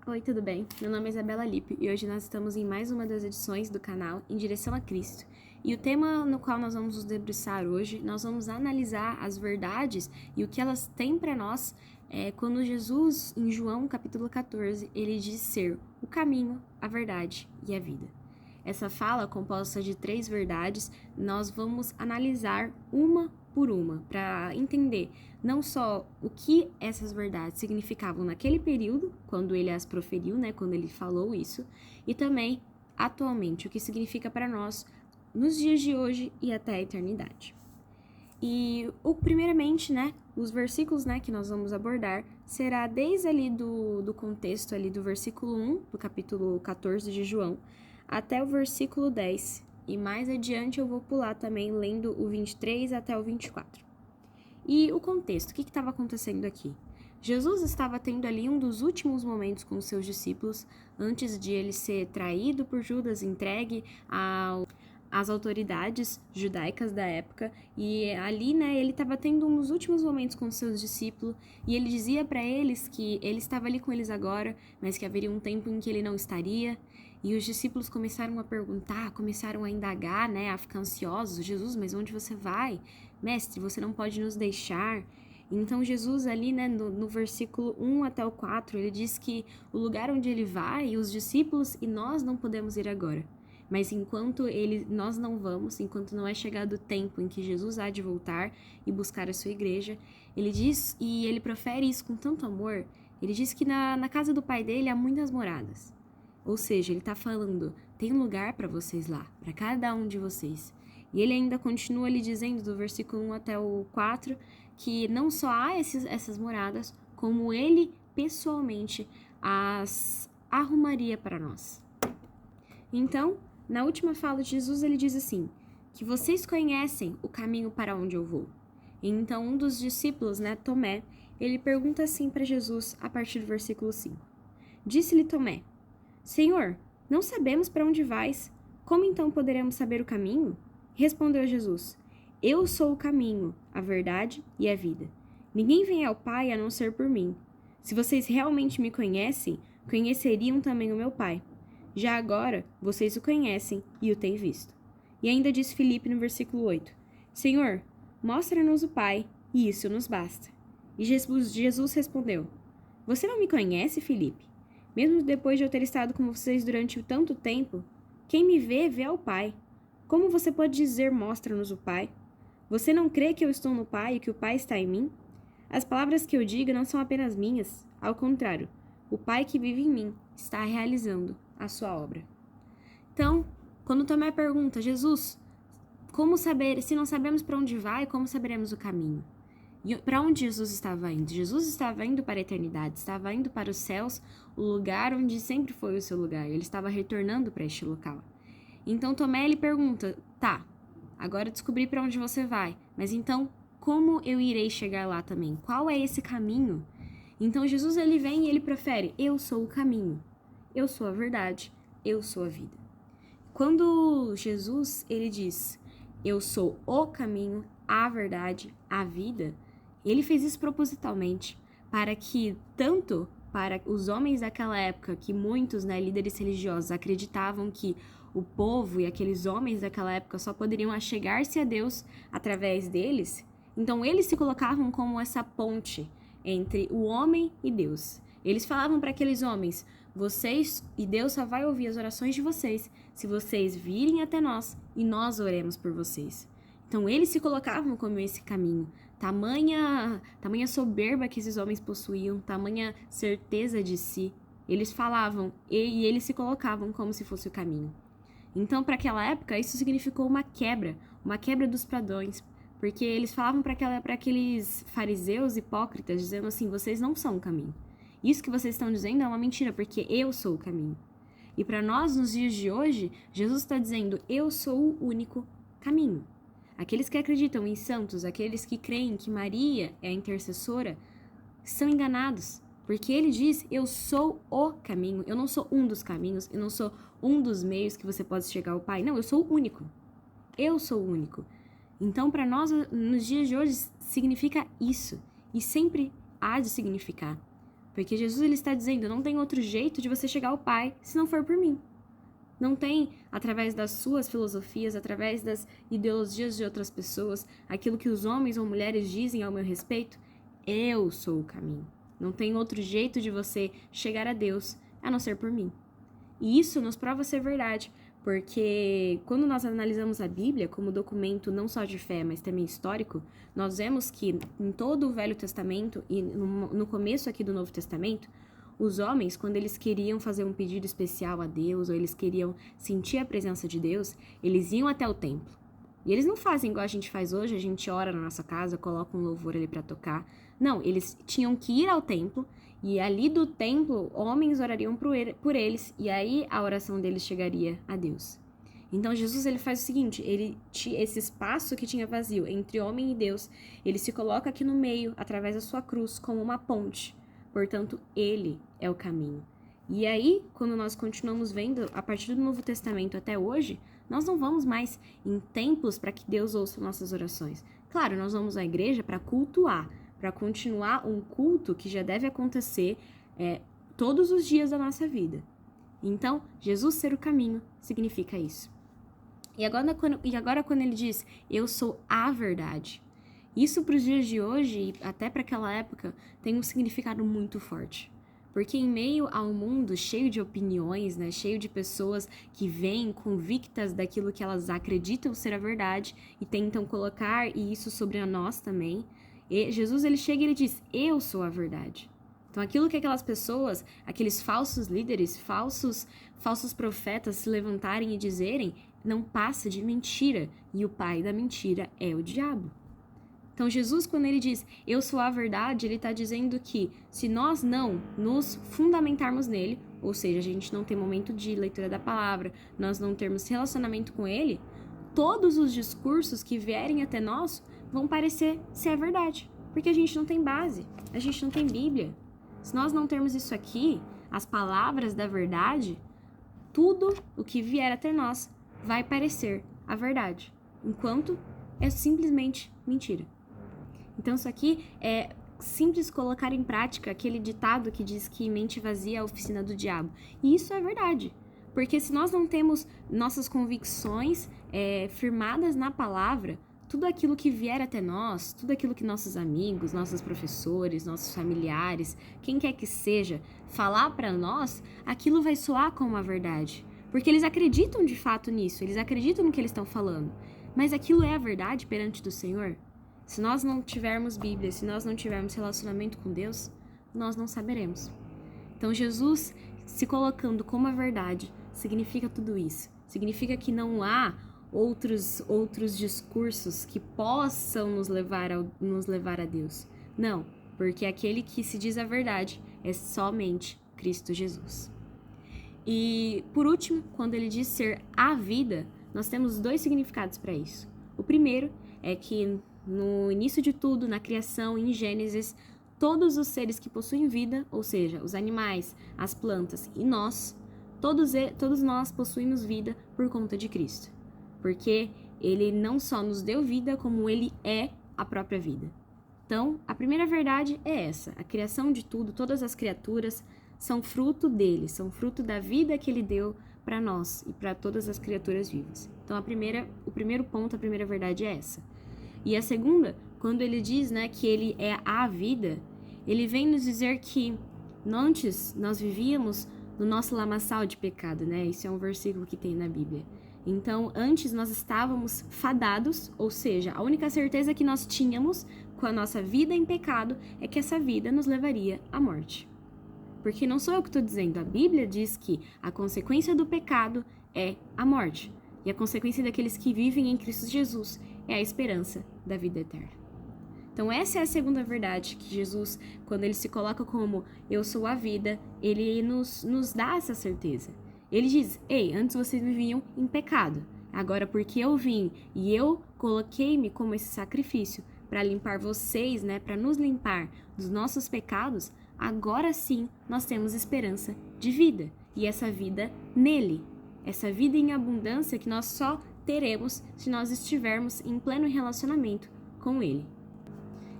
Oi, tudo bem? Meu nome é Isabela Lippe e hoje nós estamos em mais uma das edições do canal Em Direção a Cristo. E o tema no qual nós vamos nos debruçar hoje, nós vamos analisar as verdades e o que elas têm para nós quando Jesus, em João capítulo 14, ele diz ser o caminho, a verdade e a vida. Essa fala, composta de 3 verdades, nós vamos analisar uma por uma, para entender não só o que essas verdades significavam naquele período, quando ele as proferiu, quando ele falou isso, e também, atualmente, o que significa para nós nos dias de hoje e até a eternidade. E, primeiramente, os versículos, que nós vamos abordar, será desde ali do contexto ali do versículo 1, do capítulo 14 de João, até o versículo 10, e mais adiante eu vou pular também lendo o 23 até o 24. E o contexto, o que estava acontecendo aqui? Jesus estava tendo ali um dos últimos momentos com os seus discípulos, antes de ele ser traído por Judas, entregue às autoridades judaicas da época, e ali, ele estava tendo um dos últimos momentos com os seus discípulos, e ele dizia para eles que ele estava ali com eles agora, mas que haveria um tempo em que ele não estaria. E os discípulos começaram a perguntar, começaram a indagar, a ficar ansiosos. Jesus, mas onde você vai? Mestre, você não pode nos deixar. Então Jesus ali, no versículo 1 até o 4, ele diz que o lugar onde ele vai, os discípulos e nós não podemos ir agora. Mas enquanto nós não vamos, enquanto não é chegado o tempo em que Jesus há de voltar e buscar a sua igreja, ele diz, e ele profere isso com tanto amor, ele diz que na casa do pai dele há muitas moradas. Ou seja, ele está falando, tem lugar para vocês lá, para cada um de vocês. E ele ainda continua ali dizendo, do versículo 1 até o 4, que não só há essas moradas, como ele pessoalmente as arrumaria para nós. Então, na última fala de Jesus, ele diz assim, que vocês conhecem o caminho para onde eu vou. Então, um dos discípulos, Tomé, ele pergunta assim para Jesus, a partir do versículo 5. Disse-lhe Tomé, Senhor, não sabemos para onde vais. Como então poderemos saber o caminho? Respondeu Jesus, eu sou o caminho, a verdade e a vida. Ninguém vem ao Pai a não ser por mim. Se vocês realmente me conhecem, conheceriam também o meu Pai. Já agora, vocês o conhecem e o têm visto. E ainda diz Filipe no versículo 8, Senhor, mostra-nos o Pai, e isso nos basta. E Jesus respondeu, você não me conhece, Filipe? Mesmo depois de eu ter estado com vocês durante tanto tempo, quem me vê, vê ao Pai. Como você pode dizer, mostra-nos o Pai? Você não crê que eu estou no Pai e que o Pai está em mim? As palavras que eu digo não são apenas minhas, ao contrário, o Pai que vive em mim está realizando a sua obra. Então, quando Tomé pergunta, Jesus, como saber, se não sabemos para onde vai, como saberemos o caminho? E para onde Jesus estava indo? Jesus estava indo para a eternidade, estava indo para os céus, o lugar onde sempre foi o seu lugar. Ele estava retornando para este local. Então Tomé ele pergunta, tá, agora descobri para onde você vai, mas então como eu irei chegar lá também? Qual é esse caminho? Então Jesus ele vem e ele profere, eu sou o caminho, eu sou a verdade, eu sou a vida. Quando Jesus ele diz, eu sou o caminho, a verdade, a vida, ele fez isso propositalmente, para que, tanto para os homens daquela época, que muitos líderes religiosos acreditavam que o povo e aqueles homens daquela época só poderiam achegar-se a Deus através deles, então eles se colocavam como essa ponte entre o homem e Deus. Eles falavam para aqueles homens, vocês e Deus só vai ouvir as orações de vocês se vocês virem até nós e nós oremos por vocês. Então eles se colocavam como esse caminho. Tamanha soberba que esses homens possuíam, tamanha certeza de si. Eles falavam e eles se colocavam como se fosse o caminho. Então, para aquela época, isso significou uma quebra dos padrões, porque eles falavam para aqueles fariseus hipócritas, dizendo assim, vocês não são o caminho. Isso que vocês estão dizendo é uma mentira, porque eu sou o caminho. E para nós, nos dias de hoje, Jesus está dizendo, eu sou o único caminho. Aqueles que acreditam em santos, aqueles que creem que Maria é a intercessora, são enganados. Porque ele diz, eu sou o caminho, eu não sou um dos caminhos, eu não sou um dos meios que você pode chegar ao Pai. Não, eu sou o único. Eu sou o único. Então, para nós, nos dias de hoje, significa isso. E sempre há de significar. Porque Jesus ele está dizendo, não tem outro jeito de você chegar ao Pai se não for por mim. Não tem, através das suas filosofias, através das ideologias de outras pessoas, aquilo que os homens ou mulheres dizem ao meu respeito. Eu sou o caminho. Não tem outro jeito de você chegar a Deus a não ser por mim. E isso nos prova ser verdade, porque quando nós analisamos a Bíblia como documento não só de fé, mas também histórico, nós vemos que em todo o Velho Testamento e no começo aqui do Novo Testamento, os homens, quando eles queriam fazer um pedido especial a Deus, ou eles queriam sentir a presença de Deus, eles iam até o templo. E eles não fazem igual a gente faz hoje, a gente ora na nossa casa, coloca um louvor ali para tocar. Não, eles tinham que ir ao templo, e ali do templo, homens orariam por eles, e aí a oração deles chegaria a Deus. Então Jesus ele faz o seguinte, esse espaço que tinha vazio entre homem e Deus, ele se coloca aqui no meio, através da sua cruz, como uma ponte. Portanto, ele é o caminho. E aí, quando nós continuamos vendo, a partir do Novo Testamento até hoje, nós não vamos mais em templos para que Deus ouça nossas orações. Claro, nós vamos à igreja para cultuar, para continuar um culto que já deve acontecer todos os dias da nossa vida. Então, Jesus ser o caminho significa isso. E agora quando ele diz, eu sou a verdade, isso para os dias de hoje, e até para aquela época, tem um significado muito forte. Porque em meio a um mundo cheio de opiniões, né, cheio de pessoas que vêm convictas daquilo que elas acreditam ser a verdade e tentam colocar isso sobre a nós também, Jesus ele chega e ele diz, eu sou a verdade. Então aquilo que aquelas pessoas, aqueles falsos líderes, falsos profetas se levantarem e dizerem, não passa de mentira, e o pai da mentira é o diabo. Então, Jesus, quando ele diz, eu sou a verdade, ele está dizendo que se nós não nos fundamentarmos nele, ou seja, a gente não tem momento de leitura da palavra, nós não termos relacionamento com ele, todos os discursos que vierem até nós vão parecer ser a verdade, porque a gente não tem base, a gente não tem Bíblia. Se nós não termos isso aqui, as palavras da verdade, tudo o que vier até nós vai parecer a verdade, enquanto é simplesmente mentira. Então, isso aqui é simples colocar em prática aquele ditado que diz que mente vazia é a oficina do diabo. E isso é verdade. Porque se nós não temos nossas convicções firmadas na palavra, tudo aquilo que vier até nós, tudo aquilo que nossos amigos, nossos professores, nossos familiares, quem quer que seja, falar para nós, aquilo vai soar como a verdade. Porque eles acreditam de fato nisso, eles acreditam no que eles estão falando. Mas aquilo é a verdade perante do Senhor? Se nós não tivermos Bíblia, se nós não tivermos relacionamento com Deus, nós não saberemos. Então, Jesus se colocando como a verdade significa tudo isso. Significa que não há outros discursos que possam nos levar a Deus. Não, porque aquele que se diz a verdade é somente Cristo Jesus. E, por último, quando ele diz ser a vida, nós temos dois significados para isso. O primeiro é que no início de tudo, na criação, em Gênesis, todos os seres que possuem vida, ou seja, os animais, as plantas e nós, todos nós possuímos vida por conta de Cristo. Porque ele não só nos deu vida, como ele é a própria vida. Então, a primeira verdade é essa. A criação de tudo, todas as criaturas, são fruto dele, são fruto da vida que ele deu para nós e para todas as criaturas vivas. Então, o primeiro ponto, a primeira verdade é essa. E a segunda, quando ele diz, né, que ele é a vida, ele vem nos dizer que antes nós vivíamos no nosso lamaçal de pecado, né? Isso é um versículo que tem na Bíblia. Então, antes nós estávamos fadados, ou seja, a única certeza que nós tínhamos com a nossa vida em pecado é que essa vida nos levaria à morte. Porque não sou eu que estou dizendo, a Bíblia diz que a consequência do pecado é a morte. E a consequência daqueles que vivem em Cristo Jesus é a esperança da vida eterna. Então essa é a segunda verdade que Jesus, quando ele se coloca como eu sou a vida, ele nos dá essa certeza. Ele diz, ei, antes vocês viviam em pecado, agora porque eu vim e eu coloquei-me como esse sacrifício para limpar vocês, né, para nos limpar dos nossos pecados, agora sim nós temos esperança de vida. E essa vida nele, essa vida em abundância que nós só teremos se nós estivermos em pleno relacionamento com ele.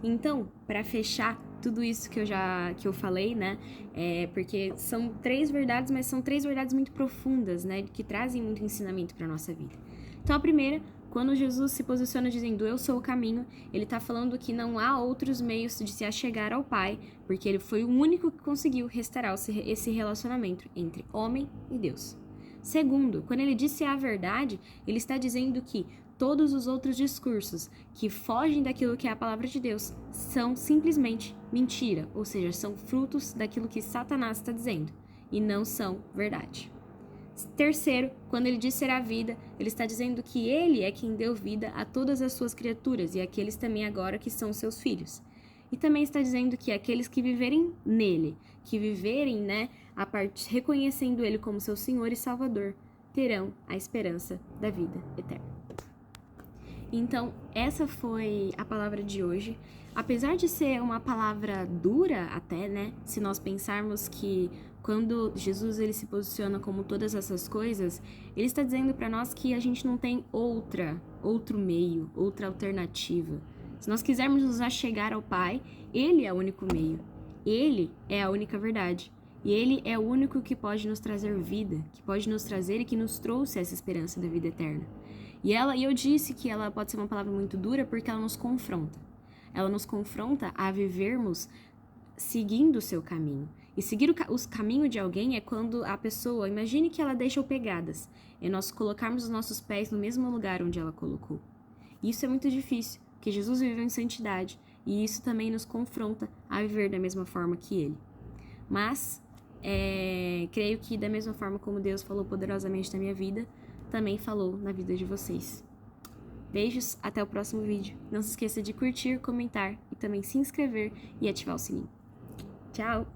Então, para fechar tudo isso que eu falei, né? Porque são 3 verdades, mas são 3 verdades muito profundas, né? Que trazem muito ensinamento para nossa vida. Então, a primeira, quando Jesus se posiciona dizendo eu sou o caminho, ele está falando que não há outros meios de se achegar ao Pai, porque ele foi o único que conseguiu restaurar esse relacionamento entre homem e Deus. Segundo, quando ele disse a verdade, ele está dizendo que todos os outros discursos que fogem daquilo que é a palavra de Deus são simplesmente mentira, ou seja, são frutos daquilo que Satanás está dizendo e não são verdade. Terceiro, quando ele diz ser a vida, ele está dizendo que ele é quem deu vida a todas as suas criaturas e aqueles também agora que são seus filhos. E também está dizendo que aqueles que viverem nele, que viverem, né, reconhecendo ele como seu Senhor e Salvador, terão a esperança da vida eterna. Então, essa foi a palavra de hoje. Apesar de ser uma palavra dura até, né, se nós pensarmos que quando Jesus ele se posiciona como todas essas coisas, ele está dizendo para nós que a gente não tem outro meio, outra alternativa. Se nós quisermos nos achegar ao Pai, ele é o único meio. Ele é a única verdade. E ele é o único que pode nos trazer vida, que pode nos trazer e que nos trouxe essa esperança da vida eterna. E eu disse que ela pode ser uma palavra muito dura porque ela nos confronta. Ela nos confronta a vivermos seguindo o seu caminho. E seguir o caminho de alguém é quando a pessoa, imagine que ela deixa pegadas, e nós colocarmos os nossos pés no mesmo lugar onde ela colocou. Isso é muito difícil, porque Jesus viveu em santidade, e isso também nos confronta a viver da mesma forma que ele. Mas, creio que da mesma forma como Deus falou poderosamente na minha vida, também falou na vida de vocês. Beijos, até o próximo vídeo. Não se esqueça de curtir, comentar e também se inscrever e ativar o sininho. Tchau!